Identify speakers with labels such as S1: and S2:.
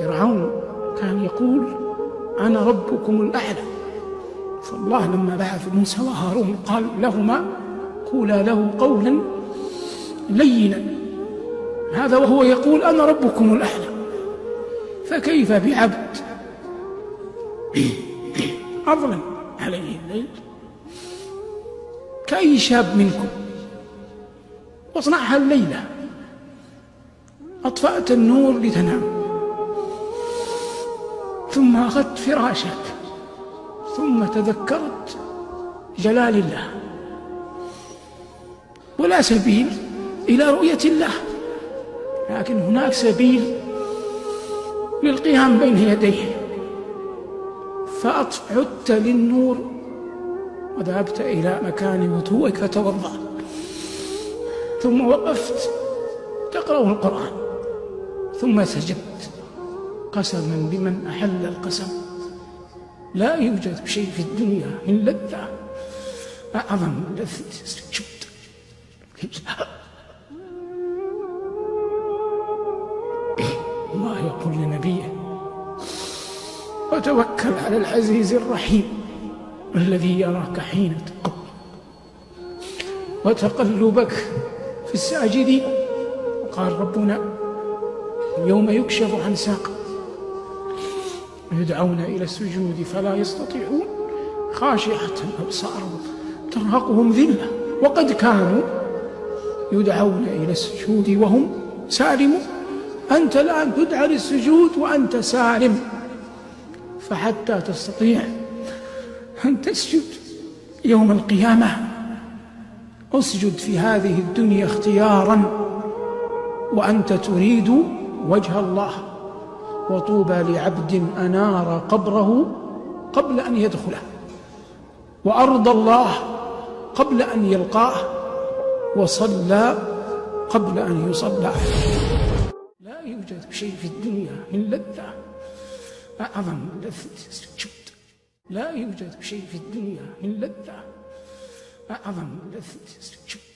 S1: فرعون كان يقول أنا ربكم الأعلى، فالله لما بعث موسى وهارون قال لهما قولا له قولا لينا، هذا وهو يقول أنا ربكم الأعلى. فكيف بعبد أظلم عليه الليل كأي شاب منكم، واصنعها الليلة، أطفأت النور لتنام، ثم أخذت فراشك، ثم تذكرت جلال الله، ولا سبيل إلى رؤية الله، لكن هناك سبيل للقيام بين يديه، فعدت للنور وذهبت إلى مكان وضوءك فتوضأ، ثم وقفت تقرأ القرآن، ثم سجدت قسما بمن أحل القسم لا يوجد شيء في الدنيا من لذة أعظم من لذة السجود. الله يقول لنبيه وتوكل على العزيز الرحيم الذي يراك حين تقوم وتقلبك في الساجدين. وقال ربنا يوم يكشف عن ساق يدعون إلى السجود فلا يستطيعون خاشعة أبصارهم ترهقهم ذلة وقد كانوا يدعون إلى السجود وهم سالمون. أنت الآن تدعى للسجود وأنت سالم، فحتى تستطيع أن تسجد يوم القيامة اسجد في هذه الدنيا اختيارا وأنت تريد وجه الله. وطوبى لعبد أنار قبره قبل أن يدخله، وأرضى الله قبل أن يلقاه، وصلى قبل أن يصلى عليه. لا يوجد شيء في الدنيا من لذة أعظم من لذة السجود. لا يوجد شيء في الدنيا من لذة أعظم من لذة السجود.